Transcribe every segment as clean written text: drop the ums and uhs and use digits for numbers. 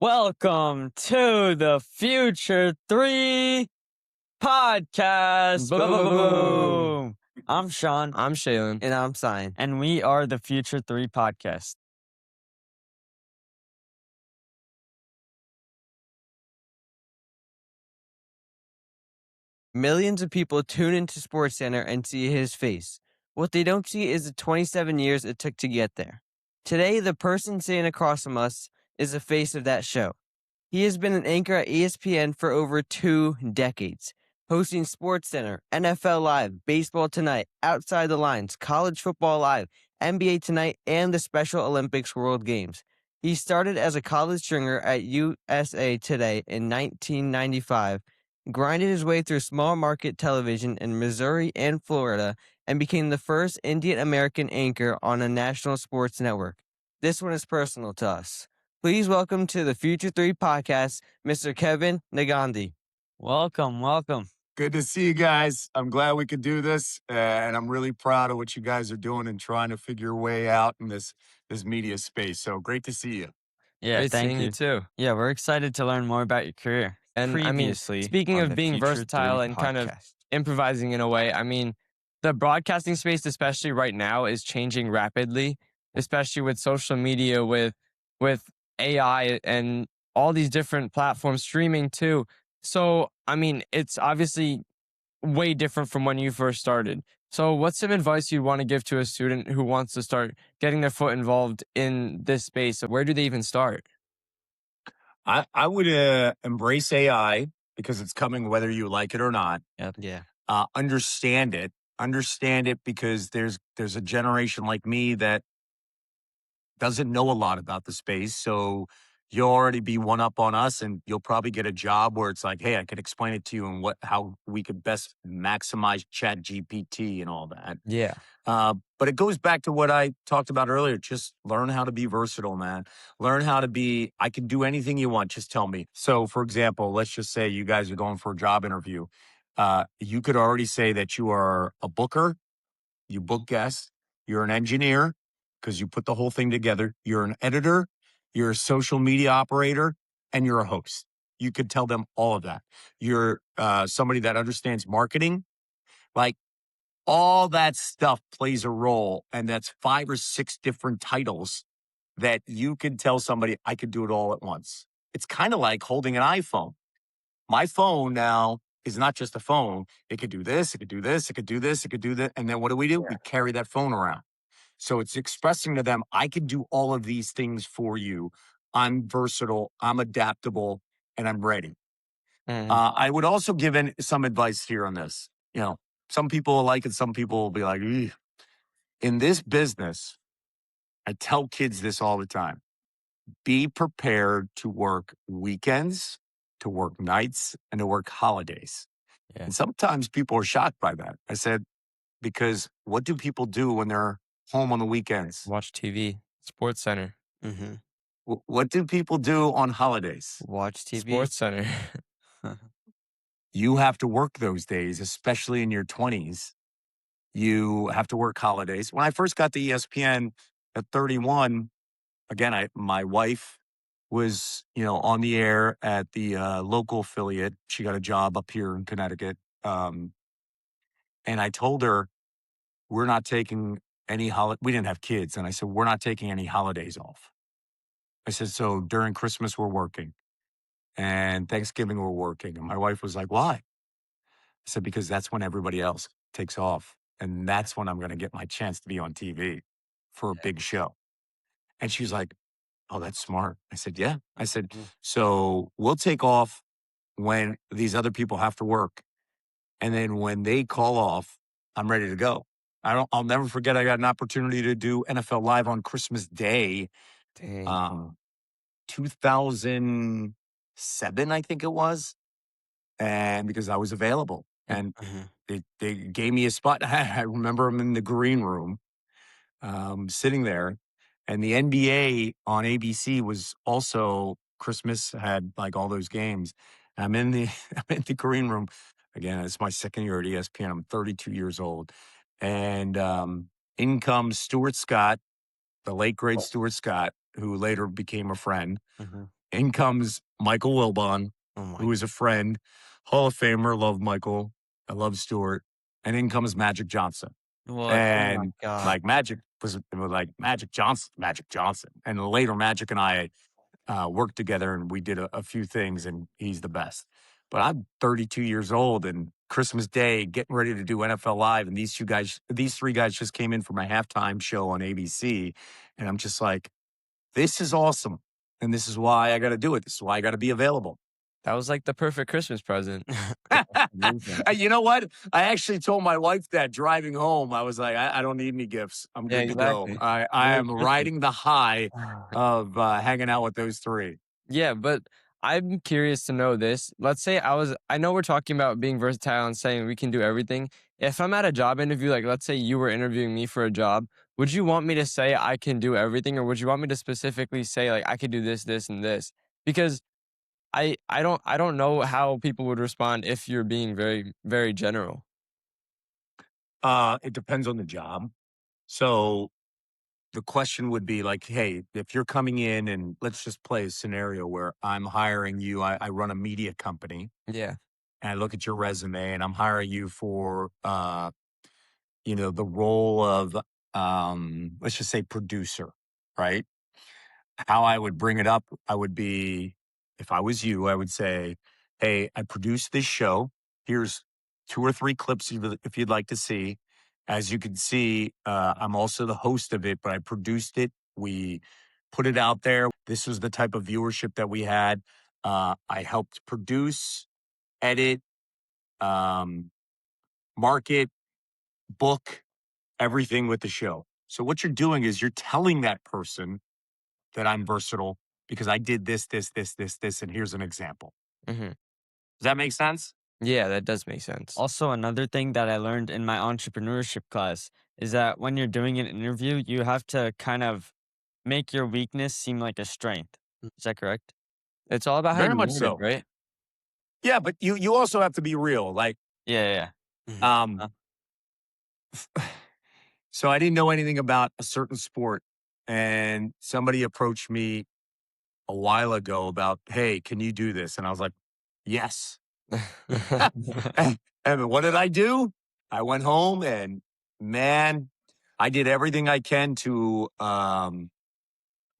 Welcome to the Future 3 podcast. Boom. I'm Sean. I'm Shaylin. And I'm Sign. And we are the Future 3 podcast. Millions of people tune into SportsCenter and see his face. What they don't see is the 27 years it took to get there. Today, the person sitting across from us is the face of that show. He has been an anchor at ESPN for over 2 decades, hosting SportsCenter, NFL Live, Baseball Tonight, Outside the Lines, College Football Live, NBA Tonight, and the Special Olympics World Games. He started as a college stringer at USA Today in 1995, grinded his way through small market television in Missouri and Florida, and became the first Indian American anchor on a national sports network. This one is personal to us. Please welcome to the Future 3 podcast, Mr. Kevin Negandhi. Welcome. Good to see you guys. I'm glad we could do this, and I'm really proud of what you guys are doing and trying to figure your way out in this media space. So great to see you. Yeah, Great thank seeing you. you too. Yeah, we're excited to learn more about your career. And Previously, speaking on of the being Future versatile 3 and kind of podcast. improvising in a way, the broadcasting space, especially right now, is changing rapidly, especially with social media, with AI and all these different platforms, streaming too. So, it's obviously way different from when you first started. So what's some advice you'd want to give to a student who wants to start getting their foot involved in this space? Where do they even start? I would embrace AI because it's coming whether you like it or not. Yep. Yeah. Understand it because there's a generation like me that doesn't know a lot about the space. So you'll already be one up on us, and you'll probably get a job where it's like, hey, I could explain it to you and how we could best maximize Chat GPT and all that. Yeah. But it goes back to what I talked about earlier. Just learn how to be versatile, man. Learn how to be, I can do anything you want. Just tell me. So, for example, let's just say you guys are going for a job interview. You could already say that you are a booker, you book guests, you're an engineer because you put the whole thing together. You're an editor, you're a social media operator, and you're a host. You could tell them all of that. You're somebody that understands marketing. Like, all that stuff plays a role, and that's 5 or 6 different titles that you can tell somebody, I could do it all at once. It's kind of like holding an iPhone. My phone now is not just a phone. It could do this, it could do this, it could do this, it could do that. And then what do? We carry that phone around. So it's expressing to them, I can do all of these things for you. I'm versatile, I'm adaptable, and I'm ready. I would also give some advice here on this. Some people will like it, some people will be like, "Ugh." In this business, I tell kids this all the time. Be prepared to work weekends, to work nights, and to work holidays. Yeah. And sometimes people are shocked by that. I said, because what do people do when they're home on the weekends? Watch TV, SportsCenter. Mm-hmm. What do people do on holidays? Watch TV. SportsCenter. You have to work those days, especially in your 20s. You have to work holidays. When I first got to ESPN at 31, again, my wife was, on the air at the local affiliate. She got a job up here in Connecticut. And I told her, we're not taking any holiday. We didn't have kids. And I said, we're not taking any holidays off. I said, so during Christmas, we're working. And Thanksgiving, we're working. And my wife was like, why? I said, because that's when everybody else takes off. And that's when I'm going to get my chance to be on TV for a big show. And she's like, oh, that's smart. I said, yeah. I said, so we'll take off when these other people have to work. And then when they call off, I'm ready to go. I'll never forget. I got an opportunity to do NFL Live on Christmas Day, 2007, I think it was. And because I was available, and they gave me a spot. I remember I'm in the green room, sitting there, and the NBA on ABC was also Christmas, had like all those games. I'm in the green room again. It's my second year at ESPN. I'm 32 years old, and in comes Stuart Scott, the late great Stuart Scott, who later became a friend. In comes Michael Wilbon, who is a friend, Hall of Famer. Love Michael. I love Stewart. And in comes Magic Johnson. What? And God. like Magic was like Magic Johnson. And later Magic and I worked together and we did a few things and he's the best. But I'm 32 years old and Christmas Day getting ready to do NFL Live. And these three guys just came in for my halftime show on ABC. And I'm just like, this is awesome. And this is why I got to do it. This is why I got to be available. That was like the perfect Christmas present. You know what? I actually told my wife that driving home. I was like, I don't need any gifts. I'm good to go. I am riding the high of hanging out with those three. Yeah, but I'm curious to know this. Let's say I know we're talking about being versatile and saying we can do everything. If I'm at a job interview, like let's say you were interviewing me for a job, would you want me to say I can do everything, or would you want me to specifically say like I could do this, this, and this? Because I don't know how people would respond if you're being very, very general. It depends on the job. So the question would be like, hey, if you're coming in and let's just play a scenario where I'm hiring you, I run a media company Yeah. and I look at your resume and I'm hiring you for, the role of, let's just say producer, right? How I would bring it up, if I was you, I would say, hey, I produced this show. Here's 2 or 3 clips if you'd like to see. As you can see, I'm also the host of it, but I produced it. We put it out there. This was the type of viewership that we had. I helped produce, edit, market, book, everything with the show. So what you're doing is you're telling that person that I'm versatile because I did this, and here's an example. Hmm. Does that make sense? Yeah, that does make sense. Also, another thing that I learned in my entrepreneurship class is that when you're doing an interview, you have to kind of make your weakness seem like a strength. Is that correct? It's all about how Very you much word it, so. right? Yeah, but you also have to be real. Like, Yeah, yeah. so I didn't know anything about a certain sport, and somebody approached me a while ago about, hey, can you do this? And I was like, yes. And what did I do? I went home and man, I did everything I can to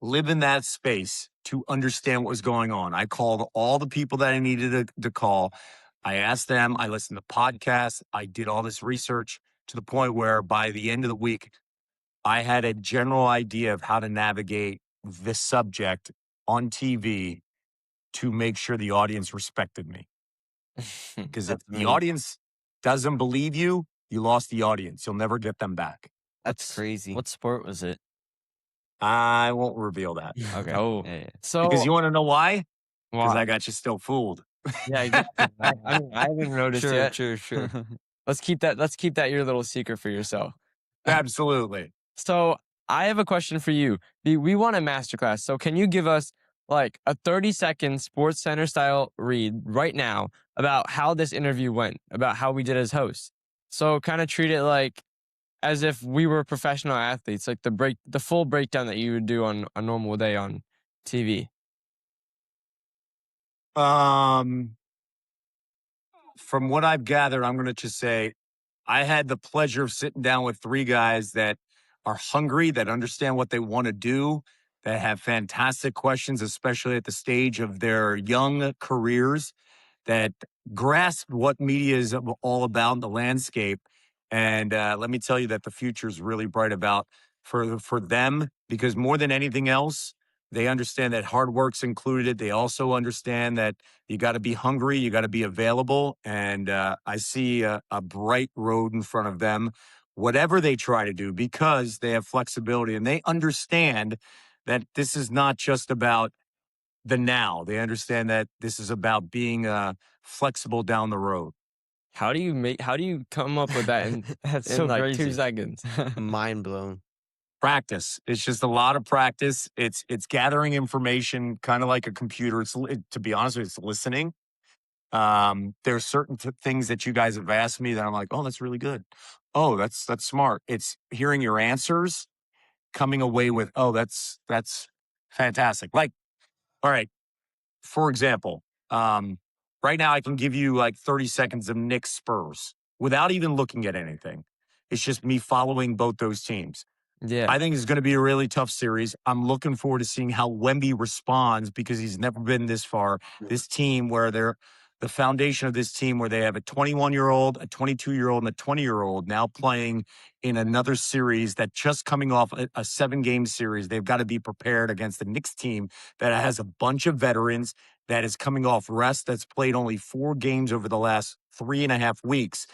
live in that space to understand what was going on. I called all the people that I needed to call. I asked them, I listened to podcasts, I did all this research to the point where by the end of the week, I had a general idea of how to navigate this subject on TV to make sure the audience respected me. Because if That's the amazing. audience doesn't believe you, you lost the audience. You'll never get them back. That's crazy. What sport was it? I won't reveal that. Okay. Oh, Yeah, yeah. so Because you want to know why? Because why? I got you still fooled. Yeah, exactly. I mean, I haven't noticed Sure, yet. sure. Let's keep that your little secret for yourself. Absolutely. So I have a question for you. We want a masterclass. So can you give us like a 30-second Sports Center style read right now about how this interview went, about how we did as hosts? So kind of treat it like as if we were professional athletes, like the full breakdown that you would do on a normal day on TV. From what I've gathered, I'm going to just say I had the pleasure of sitting down with 3 guys that are hungry, that understand what they want to do, that have fantastic questions, especially at the stage of their young careers, that grasp what media is all about in the landscape. And let me tell you that the future is really bright about for them because more than anything else, they understand that hard work's included. They also understand that you got to be hungry, you got to be available, and I see a bright road in front of them. Whatever they try to do, because they have flexibility and they understand that this is not just about the now. They understand that this is about being flexible down the road. How do you come up with that in, That's in so like crazy. 2 seconds? Mind blown. Practice. It's just a lot of practice. It's gathering information, kind of like a computer. To be honest with you, it's listening. There's certain things that you guys have asked me that I'm like, oh, that's really good. Oh, that's smart. It's hearing your answers, coming away with, oh, that's fantastic. Like, all right, for example, right now I can give you like 30 seconds of Knicks Spurs without even looking at anything. It's just me following both those teams. Yeah. I think it's going to be a really tough series. I'm looking forward to seeing how Wemby responds because he's never been this far. This team where they're the foundation of this team where they have a 21-year-old, a 22-year-old, and a 20-year-old now playing in another series that just coming off a 7-game series. They've got to be prepared against the Knicks team that has a bunch of veterans that is coming off rest that's played only 4 games over the last 3.5 weeks.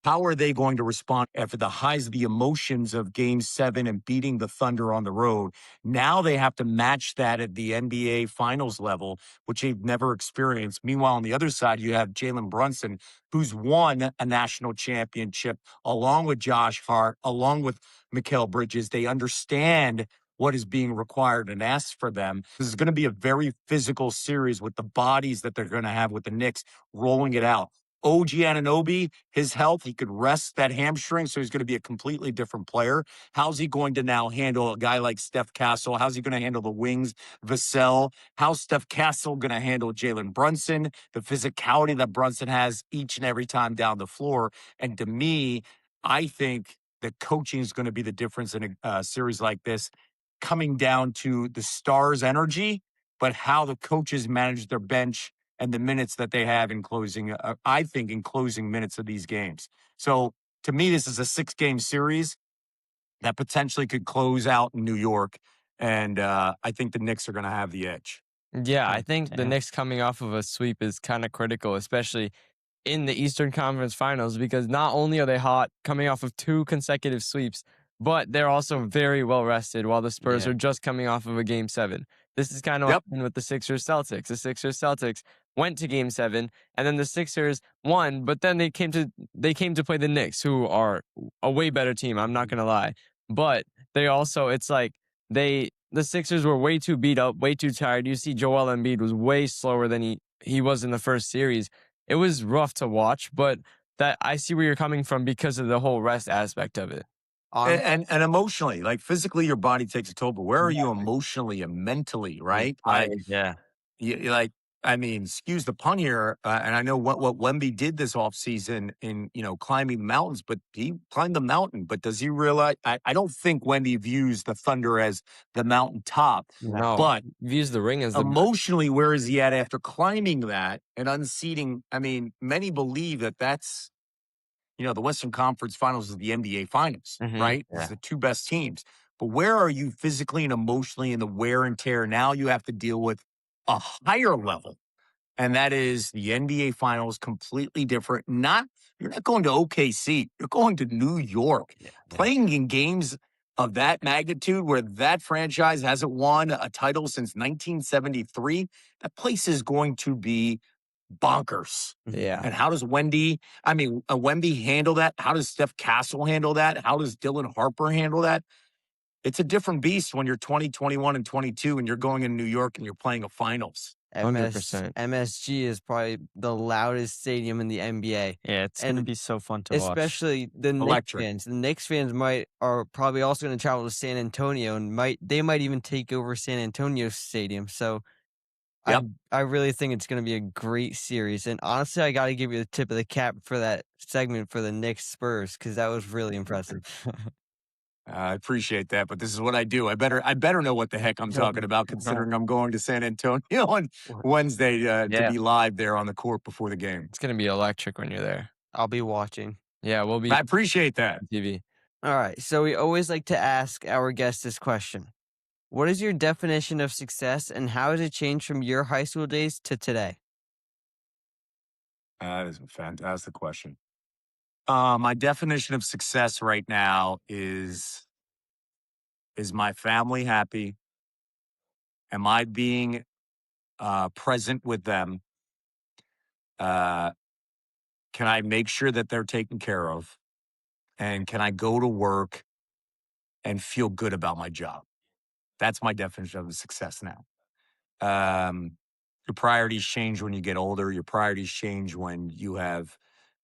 How are they going to respond after the highs of the emotions of game 7 and beating the Thunder on the road? Now they have to match that at the NBA finals level, which they've never experienced. Meanwhile, on the other side, you have Jalen Brunson, who's won a national championship along with Josh Hart, along with Mikal Bridges. They understand what is being required and asked for them. This is going to be a very physical series with the bodies that they're going to have with the Knicks rolling it out. OG Anunoby, his health, he could rest that hamstring, so he's going to be a completely different player. How's he going to now handle a guy like Steph Castle? How's he going to handle the wings, Vassell? How's Steph Castle going to handle Jalen Brunson? The physicality that Brunson has each and every time down the floor. And to me, I think that coaching is going to be the difference in a series like this, coming down to the stars' energy, but how the coaches manage their bench and the minutes that they have in closing, I think, in closing minutes of these games. So to me, this is a 6-game series that potentially could close out in New York. And I think the Knicks are going to have the edge. Yeah, I think the Damn. Knicks coming off of a sweep is kind of critical, especially in the Eastern Conference Finals, because not only are they hot coming off of 2 consecutive sweeps, but they're also very well rested while the Spurs Yeah. are just coming off of a game 7. This is kind of what Yep. happened with the Sixers Celtics. The Sixers Celtics went to game 7 and then the Sixers won, but then they came to play the Knicks, who are a way better team, I'm not going to lie. But they also it's like the Sixers were way too beat up, way too tired. You see Joel Embiid was way slower than he was in the first series. It was rough to watch, but that I see where you're coming from because of the whole rest aspect of it. On And emotionally, like physically, your body takes a toll, but where are you emotionally and mentally, right? Like, Yeah. like, I mean, excuse the pun here, and I know what Wemby did this offseason in, climbing the mountains, but he climbed the mountain. But does he realize? I don't think Wemby views the Thunder as the mountaintop, No, but views the ring as the emotionally, where is he at after climbing that and unseating? I mean, many believe that that's the Western Conference Finals is the NBA Finals, Mhm. right? It's the 2 best teams. But where are you physically and emotionally in the wear and tear? Now you have to deal with a higher level, and that is the NBA Finals, completely different. You're not going to OKC, you're going to New York, playing in games of that magnitude where that franchise hasn't won a title since 1973. That place is going to be bonkers. Yeah. And how does Wemby handle that? How does Steph Castle handle that? How does Dylan Harper handle that? It's a different beast when you're 20, 21, and 22 and you're going in New York and you're playing a finals. 100%. MSG is probably the loudest stadium in the NBA. Yeah, it's gonna And be so fun to watch. especially the Knicks Electric. fans. The Knicks fans are probably also going to travel to San Antonio and they might even take over San Antonio Stadium. So Yep. I really think it's going to be a great series. And honestly, I got to give you the tip of the cap for that segment for the Knicks Spurs because that was really impressive. I appreciate that, but this is what I do. I better know what the heck I'm talking about, considering I'm going to San Antonio on Wednesday to be live there on the court before the game. It's gonna be electric when you're there. I'll be watching. Yeah, we'll be I appreciate that. on TV. All right. So we always like to ask our guests this question. What is your definition of success and how has it changed from your high school days to today? That is a fantastic question. My definition of success right now is my family happy? Am I being present with them? Uh, can I make sure that they're taken care of? And can I go to work and feel good about my job? That's my definition of success now. Your priorities change when you get older. Your priorities change when you have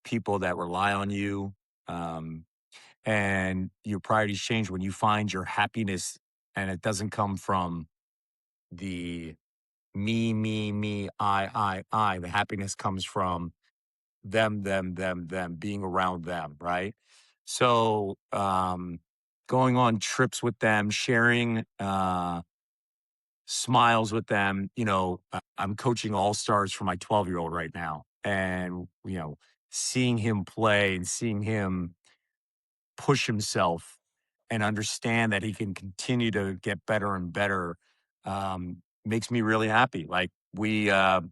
people that rely on you. And your priorities change when you find your happiness and it doesn't come from the me, I. The happiness comes from them, being around them, right? So, going on trips with them, sharing smiles with them. I'm coaching all stars for my 12-year-old right now. And, seeing him play and seeing him push himself and understand that he can continue to get better and better makes me really happy. Like it's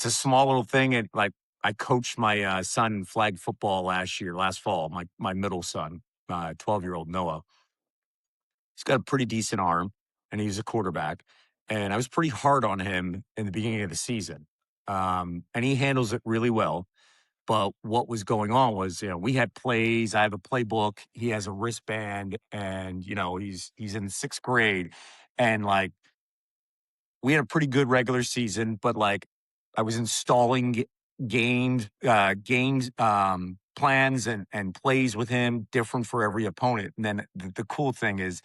a small little thing. And like I coached my son in flag football last fall, my middle son, 12-year-old Noah. He's got a pretty decent arm and he's a quarterback. And I was pretty hard on him in the beginning of the season. And he handles it really well. But what was going on was, we had plays. I have a playbook. He has a wristband, and he's in 6th grade, and like we had a pretty good regular season. But like I was installing games plans and plays with him, different for every opponent. And then the cool thing is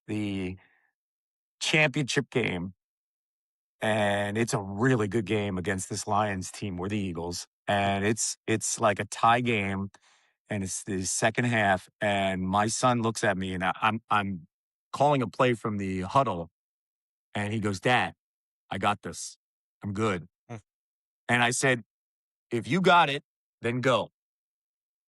the championship game, and it's a really good game against this Lions team. We're the Eagles, and it's like a tie game, and it's the second half, and my son looks at me, and I'm calling a play from the huddle, and he goes, "Dad, I got this. I'm good." And I said, "If you got it, then go."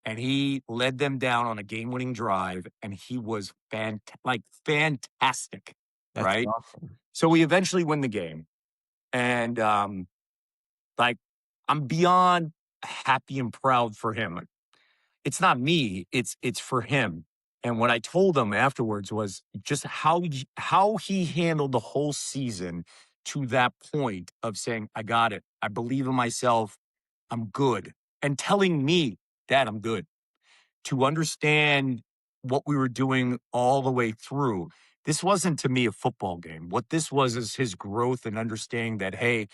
And he led them down on a game-winning drive, and he was fantastic, That's right? awesome. So we eventually win the game, and like I'm beyond happy and proud for him. It's not me, it's for him. And what I told him afterwards was just how he handled the whole season to that point of saying, "I got it. I believe in myself. I'm good." And telling me, "Dad, I'm good." To understand what we were doing all the way through. This wasn't to me a football game. What this was is his growth and understanding that, hey,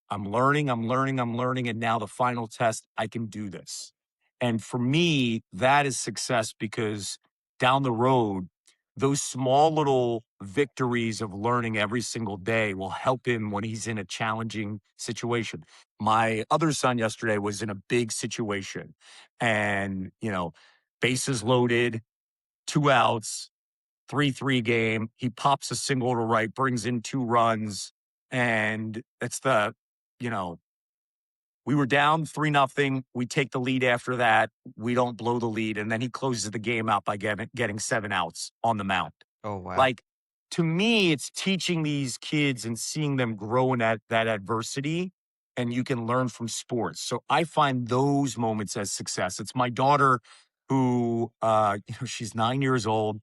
I'm learning, and now the final test, I can do this. And for me, that is success because down the road, those small little victories of learning every single day will help him when he's in a challenging situation. My other son yesterday was in a big situation, and, bases loaded, 2 outs, 3-3 game. He pops a single to right, brings in 2 runs. And it's you know, we were down 3-0. We take the lead after that. We don't blow the lead. And then he closes the game out by getting 7 outs on the mound. Oh, wow. Like, to me, it's teaching these kids and seeing them grow in that adversity, and you can learn from sports. So I find those moments as success. It's my daughter who, she's 9 years old.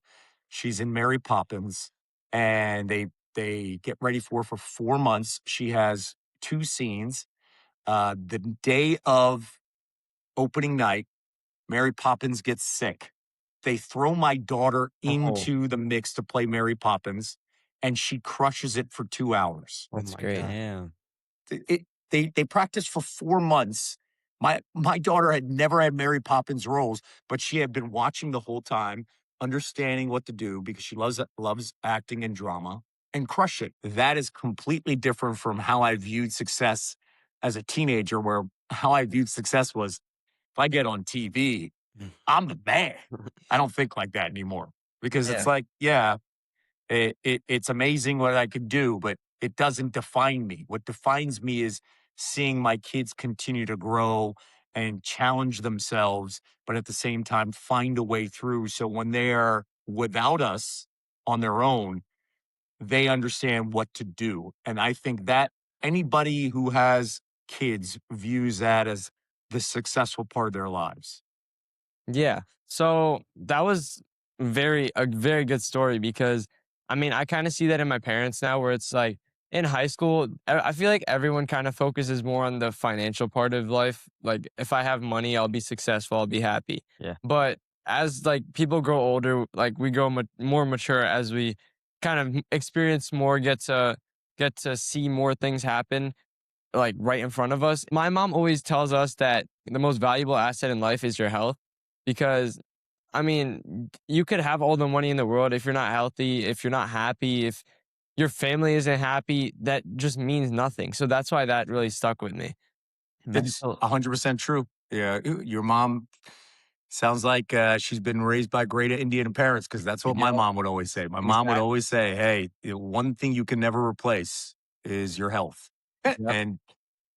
She's in Mary Poppins, and they get ready for her for 4 months. She has 2 scenes. The day of opening night, Mary Poppins gets sick. They throw my daughter Oh, into the mix to play Mary Poppins, and she crushes it for 2 hours. Oh that's my great. god. Damn. They practiced for 4 months. My daughter had never had Mary Poppins roles, but she had been watching the whole time, understanding what to do because she loves acting and drama, and crush it. That is completely different from how I viewed success as a teenager, where how I viewed success was if I get on TV, I'm the man. I don't think like that anymore because it's Yeah. like, yeah, it's amazing what I could do, but it doesn't define me. What defines me is seeing my kids continue to grow and challenge themselves, but at the same time find a way through. So when they're without us on their own, they understand what to do. And I think that anybody who has kids views that as the successful part of their lives. Yeah. So that was a very good story because I mean, I kind of see that in my parents now where it's like in high school, I feel like everyone kind of focuses more on the financial part of life. Like if I have money, I'll be successful, I'll be happy. Yeah. But as like people grow older, like we grow more mature as we kind of experience more, get to see more things happen like right in front of us. My mom always tells us that the most valuable asset in life is your health because I mean, you could have all the money in the world if you're not healthy, if you're not happy, your family isn't happy, that just means nothing. So that's why that really stuck with me. It's Mental 100% true. Yeah, your mom sounds like she's been raised by great Indian parents because that's what Yeah, my mom would always say. My mom would exactly. always say, "Hey, one thing you can never replace is your health," Yep, and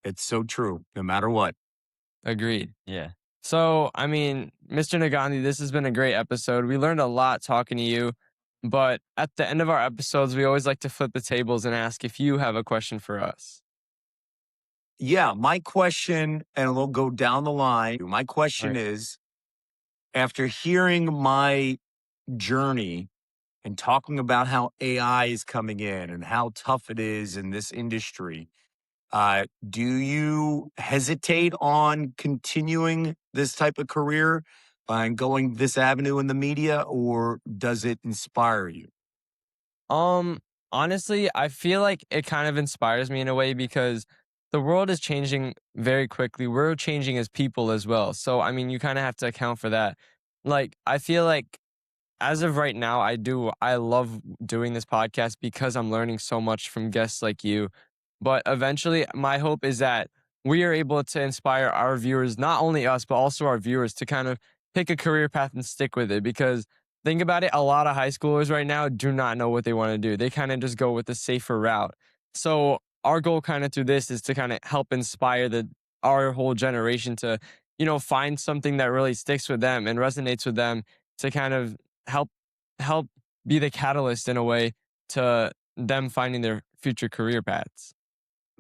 it's so true. No matter what. agreed. yeah. So, I mean, Mr. Nagandhi, this has been a great episode. We learned a lot talking to you, but at the end of our episodes, we always like to flip the tables and ask if you have a question for us. Yeah, my question, and we'll go down the line. My All question right. is, after hearing my journey and talking about how AI is coming in and how tough it is in this industry, do you hesitate on continuing this type of career and going this avenue in the media, or does it inspire you? Um, Honestly, I feel like it kind of inspires me in a way because the world is changing very quickly. We're changing as people as well. So, I mean, you kind of have to account for that. Like, I feel like as of right now, I love doing this podcast because I'm learning so much from guests like you. But eventually, my hope is that we are able to inspire our viewers, not only us, but also our viewers to kind of pick a career path and stick with it. Because think about it, a lot of high schoolers right now do not know what they want to do. They kind of just go with the safer route. So our goal kind of through this is to kind of help inspire our whole generation to, find something that really sticks with them and resonates with them to kind of help help be the catalyst in a way to them finding their future career paths.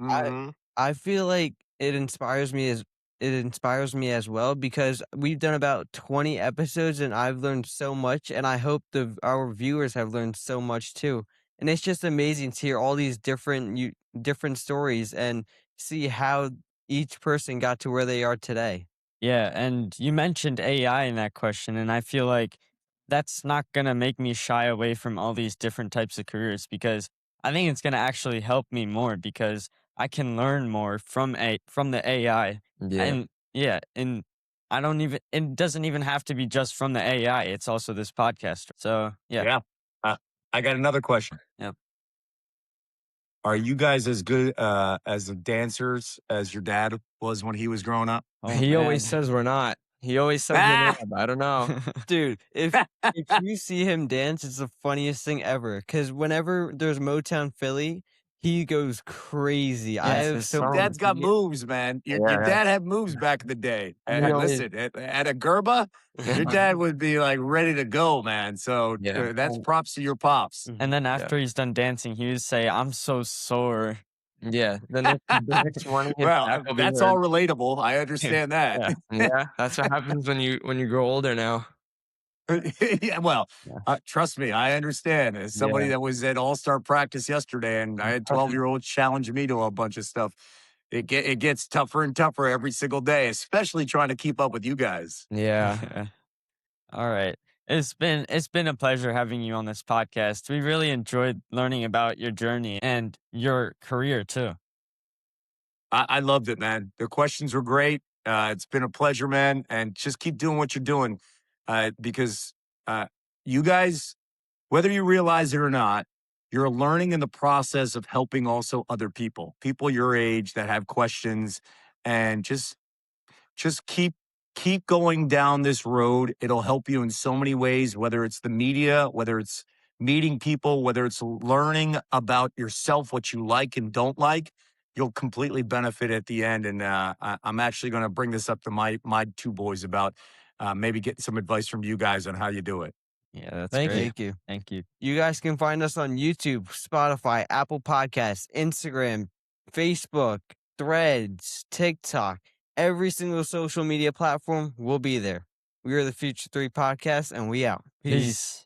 I Hmm. I feel like it inspires me as well because we've done about 20 episodes and I've learned so much and I hope our viewers have learned so much too. And it's just amazing to hear all these different stories and see how each person got to where they are today. Yeah, and you mentioned AI in that question, and I feel like that's not gonna make me shy away from all these different types of careers because I think it's gonna actually help me more because I can learn more from the AI. Yeah. And yeah, and I don't even it doesn't even have to be just from the AI. It's also this podcast. So yeah. Yeah. I got another question. Yep. Are you guys as good as the dancers as your dad was when he was growing up? Oh He always man. says we're not. He always says we're Ah! not. I don't know. Dude, if you see him dance, it's the funniest thing ever. Cause whenever there's Motown Philly, he goes crazy. I Yes, have his so Your many song. dad's got videos. moves, man. Your Yeah. dad had moves back in the day. He always Listen, at a Gerba, your dad would be like ready to go, man. So Yeah. that's props to your pops. And Mhm. then Yeah. after he's done dancing, he would say, "I'm so sore." Yeah. The next morning his Well, back will be that's hurt. all relatable. I understand that. Yeah. Yeah. That's what happens when you grow older now. Yeah, well, Yeah. trust me, I understand. As somebody Yeah. that was at All Star practice yesterday, and I had 12-year-olds challenge me to a bunch of stuff. It gets tougher and tougher every single day, especially trying to keep up with you guys. Yeah. All right. It's been a pleasure having you on this podcast. We really enjoyed learning about your journey and your career too. I loved it, man. The questions were great. It's been a pleasure, man, and just keep doing what you're doing, because uh, you guys, whether you realize it or not, you're learning in the process of helping also other people your age that have questions, and just keep going down this road. It'll help you in so many ways, whether it's the media, whether it's meeting people, whether it's learning about yourself, what you like and don't like. You'll completely benefit at the end. And I'm actually going to bring this up to my two boys about maybe getting some advice from you guys on how you do it. Yeah, that's Thank you. great. Thank you. Thank you. You guys can find us on YouTube, Spotify, Apple Podcasts, Instagram, Facebook, Threads, TikTok. Every single social media platform will be there. We are the Future 3 Podcast, and we out. Peace. Peace.